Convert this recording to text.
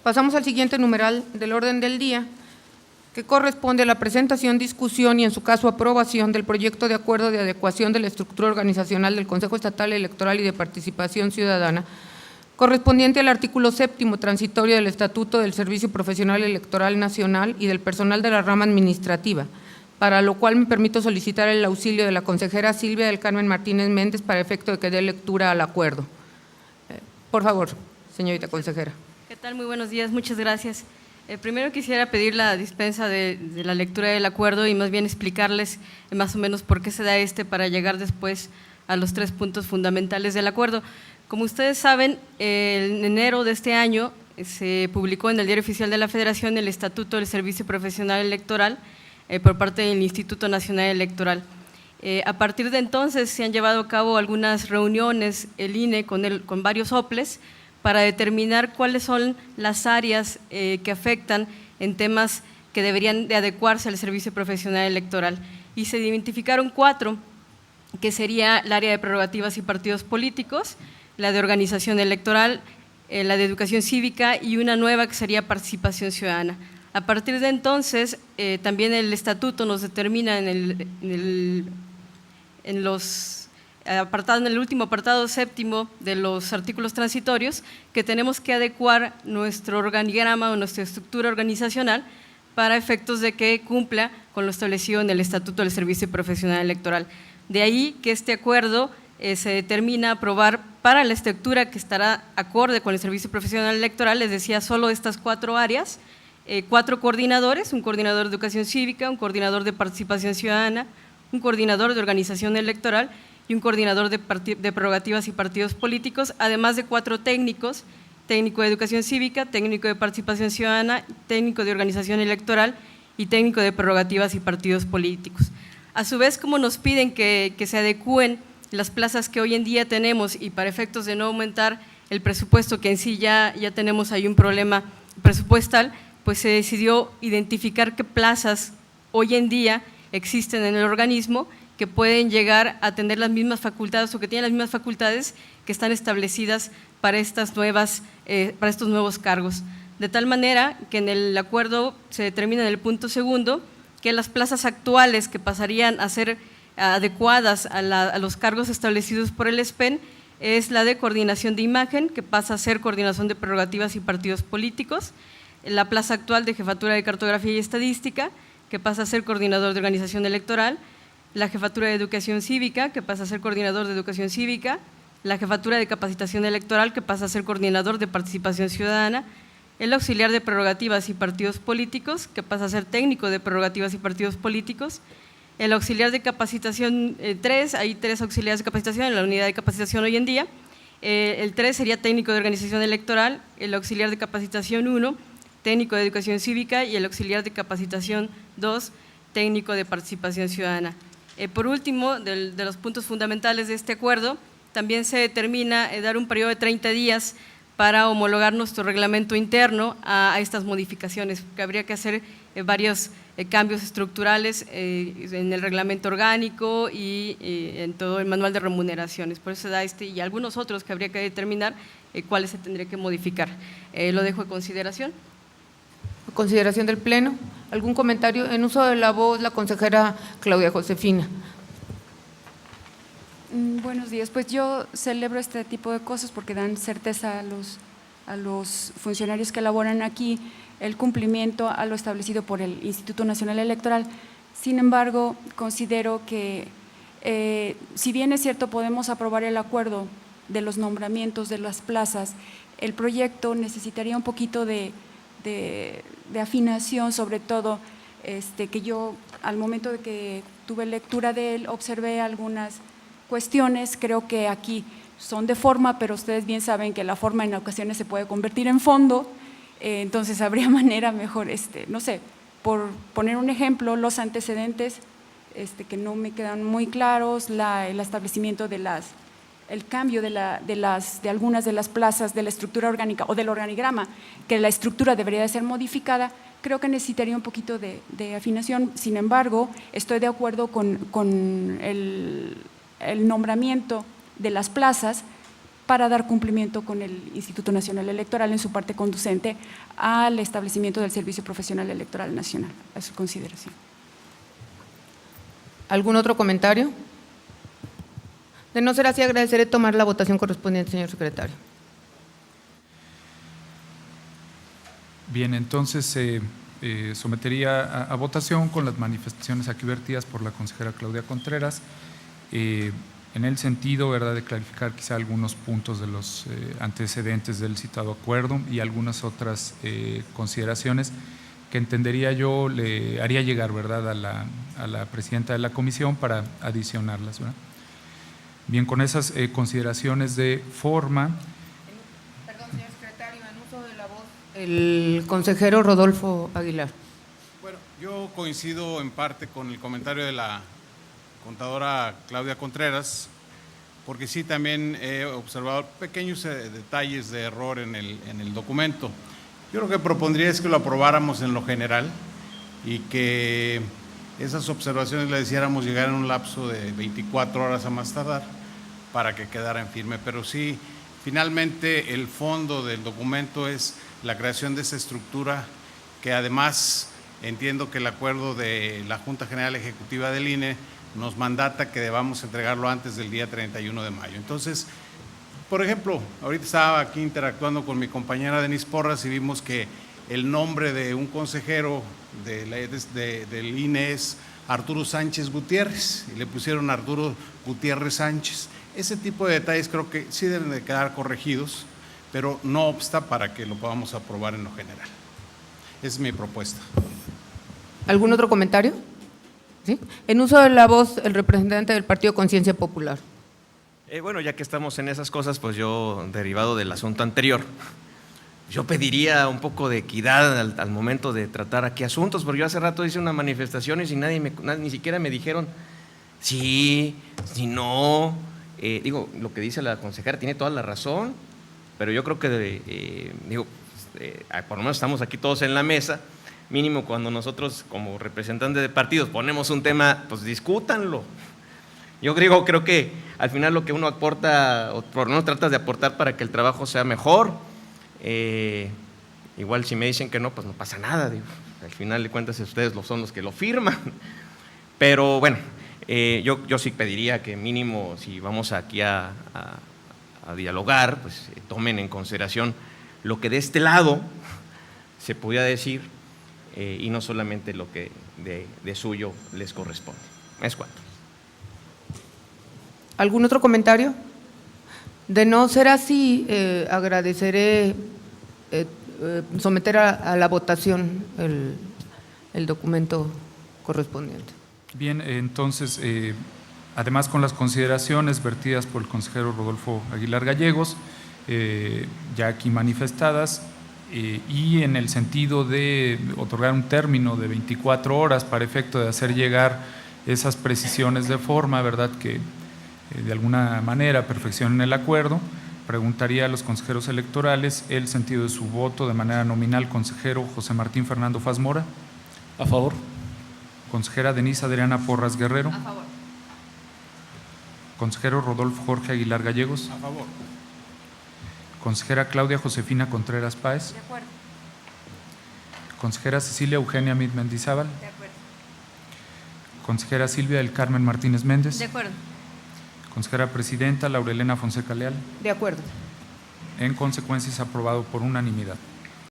Pasamos al siguiente numeral del orden del día, que corresponde a la presentación, discusión y, en su caso, aprobación del proyecto de acuerdo de adecuación de la estructura organizacional del Consejo Estatal Electoral y de Participación Ciudadana, correspondiente al artículo 7º transitorio del Estatuto del Servicio Profesional Electoral Nacional y del personal de la rama administrativa, para lo cual me permito solicitar el auxilio de la consejera Silvia del Carmen Martínez Méndez para efecto de que dé lectura al acuerdo. Por favor, señorita consejera. ¿Qué tal? Muy buenos días, muchas gracias. Primero quisiera pedir la dispensa de la lectura del acuerdo y más bien explicarles más o menos por qué se da para llegar después a los 3 puntos fundamentales del acuerdo. Como ustedes saben, en enero de este año se publicó en el Diario Oficial de la Federación el Estatuto del Servicio Profesional Electoral por parte del Instituto Nacional Electoral. A partir de entonces se han llevado a cabo algunas reuniones, el INE con varios OPLES, para determinar cuáles son las áreas que afectan en temas que deberían de adecuarse al servicio profesional electoral. Y se identificaron 4, que sería el área de prerrogativas y partidos políticos, la de organización electoral, la de educación cívica y una nueva que sería participación ciudadana. A partir de entonces, también el estatuto nos determina en el último apartado 7º de los artículos transitorios que tenemos que adecuar nuestro organigrama o nuestra estructura organizacional para efectos de que cumpla con lo establecido en el Estatuto del Servicio Profesional Electoral. De ahí que este acuerdo se determina aprobar para la estructura que estará acorde con el Servicio Profesional Electoral, les decía, solo estas 4 áreas, 4 coordinadores, un coordinador de educación cívica, un coordinador de participación ciudadana, un coordinador de organización electoral y un coordinador de prerrogativas y partidos políticos, además de 4 técnicos, técnico de educación cívica, técnico de participación ciudadana, técnico de organización electoral y técnico de prerrogativas y partidos políticos. A su vez, como nos piden que se adecúen las plazas que hoy en día tenemos y para efectos de no aumentar el presupuesto, que en sí ya tenemos ahí un problema presupuestal, pues se decidió identificar qué plazas hoy en día existen en el organismo que pueden llegar a tener las mismas facultades o que tienen las mismas facultades que están establecidas para estos nuevos cargos. De tal manera que en el acuerdo se determina en el punto 2º que las plazas actuales que pasarían a ser adecuadas a los cargos establecidos por el ESPEN es la de coordinación de imagen, que pasa a ser coordinación de prerrogativas y partidos políticos, la plaza actual de jefatura de cartografía y estadística, que pasa a ser coordinador de organización electoral, la jefatura de educación cívica, que pasa a ser coordinador de educación cívica, la jefatura de capacitación electoral, que pasa a ser coordinador de participación ciudadana, el auxiliar de prerrogativas y partidos políticos, que pasa a ser técnico de prerrogativas y partidos políticos, el auxiliar de capacitación 3, hay 3 auxiliares de capacitación en la unidad de capacitación hoy en día, el 3 sería técnico de organización electoral, el auxiliar de capacitación 1, técnico de educación cívica y el auxiliar de capacitación 2, técnico de participación ciudadana. Por último, de los puntos fundamentales de este acuerdo, también se determina dar un periodo de 30 días para homologar nuestro reglamento interno a estas modificaciones, que habría que hacer varios cambios estructurales en el reglamento orgánico y en todo el manual de remuneraciones. Por eso se da y algunos otros que habría que determinar cuáles se tendría que modificar. Lo dejo a consideración. Consideración del Pleno. ¿Algún comentario? En uso de la voz, la consejera Claudia Josefina. Buenos días. Pues yo celebro este tipo de cosas porque dan certeza a los funcionarios que laboran aquí el cumplimiento a lo establecido por el Instituto Nacional Electoral. Sin embargo, considero que si bien es cierto podemos aprobar el acuerdo de los nombramientos de las plazas, el proyecto necesitaría un poquito de afinación, sobre todo que yo al momento de que tuve lectura de él observé algunas cuestiones, creo que aquí son de forma, pero ustedes bien saben que la forma en ocasiones se puede convertir en fondo, entonces habría manera mejor, no sé, por poner un ejemplo, los antecedentes que no me quedan muy claros, el establecimiento el cambio de algunas de las plazas de la estructura orgánica o del organigrama, que la estructura debería de ser modificada, creo que necesitaría un poquito de afinación. Sin embargo, estoy de acuerdo con el nombramiento de las plazas, para dar cumplimiento con el Instituto Nacional Electoral en su parte conducente al establecimiento del Servicio Profesional Electoral Nacional, a su consideración. ¿Algún otro comentario? De no ser así, agradeceré tomar la votación correspondiente, señor secretario. Bien, entonces se sometería a votación con las manifestaciones aquí vertidas por la consejera Claudia Contreras, en el sentido, ¿verdad?, de clarificar quizá algunos puntos de los antecedentes del citado acuerdo y algunas otras consideraciones que entendería yo le haría llegar, ¿verdad?, a la presidenta de la comisión para adicionarlas, ¿verdad? Bien, con esas consideraciones de forma. Perdón, señor secretario, en uso de la voz, el consejero Rodolfo Aguilar. Bueno, yo coincido en parte con el comentario de la contadora Claudia Contreras, porque sí también he observado pequeños detalles de error en el documento. Yo lo que propondría es que lo aprobáramos en lo general y que esas observaciones le hiciéramos llegar en un lapso de 24 horas a más tardar para que quedara en firme. Pero sí, finalmente el fondo del documento es la creación de esa estructura que además entiendo que el acuerdo de la Junta General Ejecutiva del INE nos mandata que debamos entregarlo antes del día 31 de mayo. Entonces, por ejemplo, ahorita estaba aquí interactuando con mi compañera Denise Porras y vimos que el nombre de un consejero del INE es Arturo Sánchez Gutiérrez y le pusieron Arturo Gutiérrez Sánchez. Ese tipo de detalles creo que sí deben de quedar corregidos, pero no obsta para que lo podamos aprobar en lo general. Esa es mi propuesta. ¿Algún otro comentario? ¿Sí? En uso de la voz, el representante del Partido Conciencia Popular. Bueno, ya que estamos en esas cosas, pues yo, derivado del asunto anterior, yo pediría un poco de equidad al momento de tratar aquí asuntos, porque yo hace rato hice una manifestación y ni siquiera me dijeron sí, si no. Digo, lo que dice la consejera tiene toda la razón, pero yo creo que, por lo menos estamos aquí todos en la mesa. Mínimo cuando nosotros como representantes de partidos ponemos un tema, pues discútanlo. Yo creo que al final lo que uno aporta, o por lo menos tratas de aportar para que el trabajo sea mejor. Igual si me dicen que no, pues no pasa nada. Digo, al final de cuentas ustedes son los que lo firman. Pero bueno, yo sí pediría que mínimo si vamos aquí a dialogar, pues tomen en consideración lo que de este lado se podía decir. Y no solamente lo que de suyo les corresponde. Es cuanto. ¿Algún otro comentario? De no ser así, agradeceré someter a la votación el documento correspondiente. Bien, entonces, además con las consideraciones vertidas por el consejero Rodolfo Aguilar Gallegos, ya aquí manifestadas, y en el sentido de otorgar un término de 24 horas para efecto de hacer llegar esas precisiones de forma, ¿verdad?, que de alguna manera perfeccionen el acuerdo, preguntaría a los consejeros electorales el sentido de su voto de manera nominal. Consejero José Martín Fernando Faz Mora. A favor. Consejera Denise Adriana Porras Guerrero. A favor. Consejero Rodolfo Jorge Aguilar Gallegos. A favor. Consejera Claudia Josefina Contreras Páez. De acuerdo. Consejera Cecilia Eugenia Mit Mendizábal. De acuerdo. Consejera Silvia del Carmen Martínez Méndez. De acuerdo. Consejera Presidenta Laurelena Fonseca Leal. De acuerdo. En consecuencia es aprobado por unanimidad.